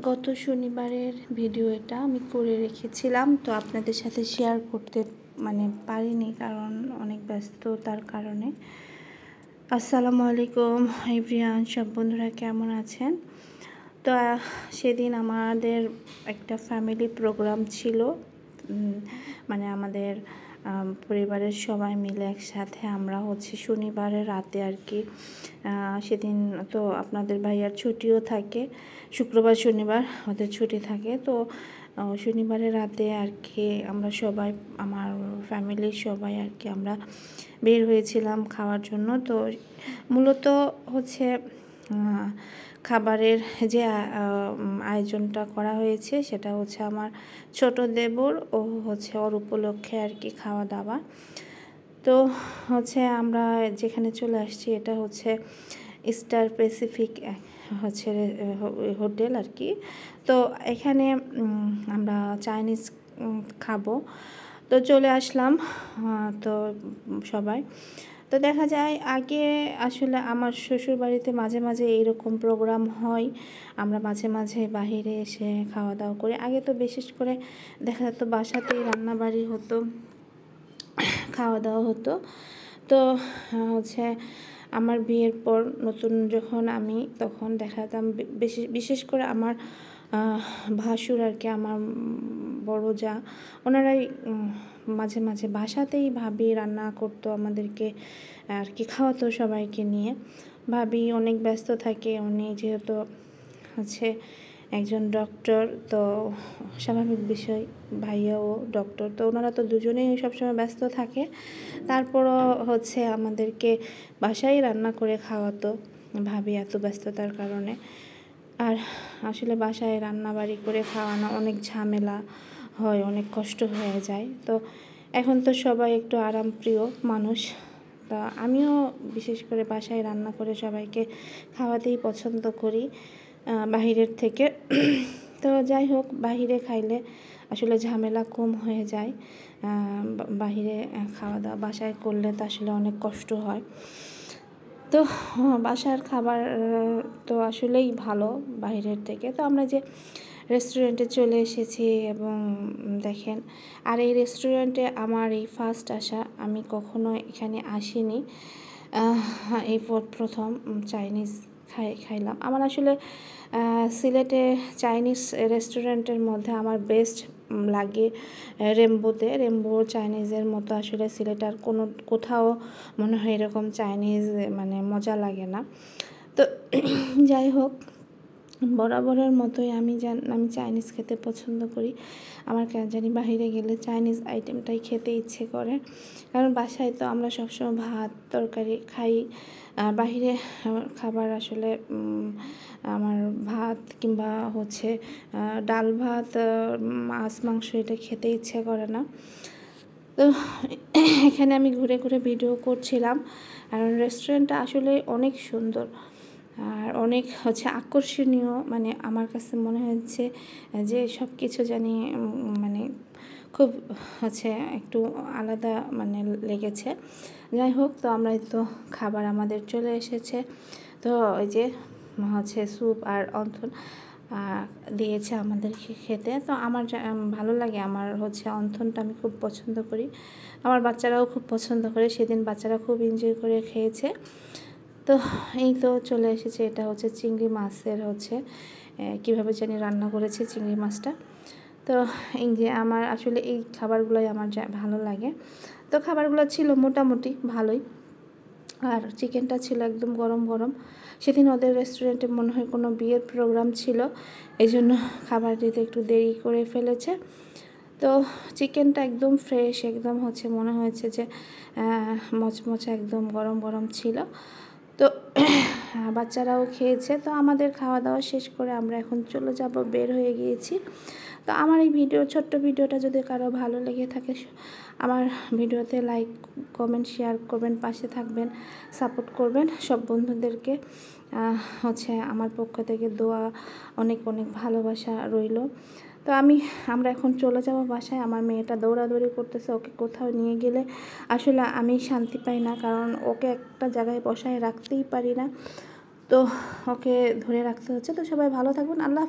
গত শনিবারের ভিডিও এটা আমি করে রেখেছিলাম, তো আপনাদের সাথে শেয়ার করতে পারিনি কারণ অনেক ব্যস্ততার কারণে। আসসালামু আলাইকুম এভরিওয়ান, সব বন্ধুরা কেমন আছেন? তো সেদিন আমাদের একটা ফ্যামিলি প্রোগ্রাম ছিল, আমাদের পরিবারের সবাই মিলে একসাথে আমরা শনিবারের রাতে আর কি, সেদিন তো আপনাদের ভাইয়ার ছুটিও থাকে, শুক্রবার শনিবার ওদের ছুটি থাকে। তো শনিবারের রাতে আর কি আমরা সবাই, আমার ফ্যামিলির সবাই আর কি আমরা বের হয়েছিলাম খাওয়ার জন্য। তো মূলত খাবারের যে আয়োজনটা করা হয়েছে সেটা আমার ছোট দেবর ও ওর উপলক্ষে আর কি খাওয়া দাওয়া। তো আমরা যেখানে চলে আসছি এটা স্টার প্যাসিফিক হোটেল আর কি। তো এখানে আমরা চাইনিজ খাবো, তো চলে আসলাম। তো সবাই তো দেখা যায় আগে আসলে আমার শ্বশুর বাড়িতে মাঝে মাঝে এইরকম প্রোগ্রাম হয়, আমরা মাঝে মাঝে বাহিরে এসে খাওয়া দাওয়া করি। আগে তো বিশেষ করে দেখা যেত বাসাতেই রান্নাবাড়ি হতো, খাওয়া দাওয়া হতো। তো আমার বিয়ের পর নতুন যখন আমি, তখন দেখা যেতাম বিশেষ করে আমার ভাসুর আর কি, আমার বড় যা, ওনারাই মাঝে মাঝে বাসাতেই ভাবি রান্না করতো আমাদেরকে আর কি, খাওয়াতো সবাইকে নিয়ে। ভাবি অনেক ব্যস্ত থাকে, উনি যেহেতু একজন ডক্টর, তো স্বাভাবিক বিষয়, ভাইয়াও ডক্টর, তো ওনারা তো দুজনেই সবসময় ব্যস্ত থাকে। তারপরও আমাদেরকে বাসায় রান্না করে খাওয়াতো ভাবি, এত ব্যস্ততার কারণে। আর আসলে বাসায় রান্নাবাড়ি করে খাওয়ানো অনেক ঝামেলা হয়, অনেক কষ্ট হয়ে যায়। তো এখন তো সবাই একটু আরামপ্রিয় মানুষ, তা আমিও বিশেষ করে বাসায় রান্না করে সবাইকে খাওয়াতেই পছন্দ করি বাহিরের থেকে। তো যাই হোক, বাহিরে খাইলে আসলে ঝামেলা কম হয়ে যায়, বাহিরে খাওয়া দাওয়া বাসায় করলে তো আসলে অনেক কষ্ট হয়। তো বাসার খাবার তো আসলেই ভালো বাইরের থেকে। তো আমরা যে রেস্টুরেন্টে চলে এসেছি এবং দেখেন, আর এই রেস্টুরেন্টে আমার এই ফার্স্ট আসা, আমি কখনো এখানে আসিনি, এই প্রথম চাইনিজ খাইলাম। আমার আসলে সিলেটে চাইনিজ রেস্টুরেন্টের মধ্যে আমার বেস্ট লাগে রেম্বো চাইনিজের মতো আসলে সিলেট আর কোথাও মনে হয় এরকম চাইনিজ মজা লাগে না। তো যাই হোক, বরাবরের মতোই আমি চাইনিজ খেতে পছন্দ করি। আমার কেন জানি বাহিরে গেলে চাইনিজ আইটেমটাই খেতে ইচ্ছে করে, কারণ বাসায় তো আমরা সবসময় ভাত তরকারি খাই। বাহিরে খাবার আসলে আমার ভাত কিংবা ডাল ভাত, মাছ মাংস এটা খেতে ইচ্ছে করে না। তো এখানে আমি ঘুরে ঘুরে ভিডিও করছিলাম, আর রেস্টুরেন্টটা আসলে অনেক সুন্দর আর অনেক আকর্ষণীয়। আমার কাছে মনে হচ্ছে যে সব কিছু জানি খুব একটু আলাদা লেগেছে। যাই হোক, তো আমরা তো খাবার আমাদের চলে এসেছে। তো ওই যে স্যুপ আর অন্থন দিয়েছে আমাদেরকে খেতে। তো আমার ভালো লাগে, আমার অন্থনটা আমি খুব পছন্দ করি, আমার বাচ্চারাও খুব পছন্দ করে। সেদিন বাচ্চারা খুব এনজয় করে খেয়েছে। তো এই তো চলে এসেছে, এটা চিংড়ি মাছের কীভাবে জানি রান্না করেছে চিংড়ি মাছটা। তো এই যে আমার আসলে এই খাবারগুলোই আমার ভালো লাগে। তো খাবারগুলো ছিল মোটামুটি ভালোই, আর চিকেনটা ছিল একদম গরম গরম। সেদিন ওদের রেস্টুরেন্টে মনে হয় কোনো বিয়ের প্রোগ্রাম ছিল, এই জন্য খাবার দিতে একটু দেরি করে ফেলেছে। তো চিকেনটা একদম ফ্রেশ, একদম মনে হয়েছে যে মচমচে একদম গরম গরম ছিল। তো বাচ্চারাও খেয়েছে। তো আমাদের খাওয়া দাওয়া শেষ করে আমরা এখন চলে যাব, বের হয়ে গিয়েছি। তো আমার এই ছোট্ট ভিডিওটা যদি কারো ভালো লেগে থাকে, আমার ভিডিওতে লাইক কমেন্ট শেয়ার করবেন, পাশে থাকবেন, সাপোর্ট করবেন। সব বন্ধুদেরকে আমার পক্ষ থেকে দোয়া, অনেক অনেক ভালোবাসা রইল। তো আমরা এখন চলে যাব বাসায়। আমার মেয়েটা দৌড়াদৌড়ি করতেছে, ওকে কোথাও নিয়ে গেলে আসলে আমি শান্তি পাই না, কারণ ওকে একটা জায়গায় বসায় রাখতেই পারি না, তো ওকে ধরে রাখতে হচ্ছে। তো সবাই ভালো থাকবেন, আল্লাহ।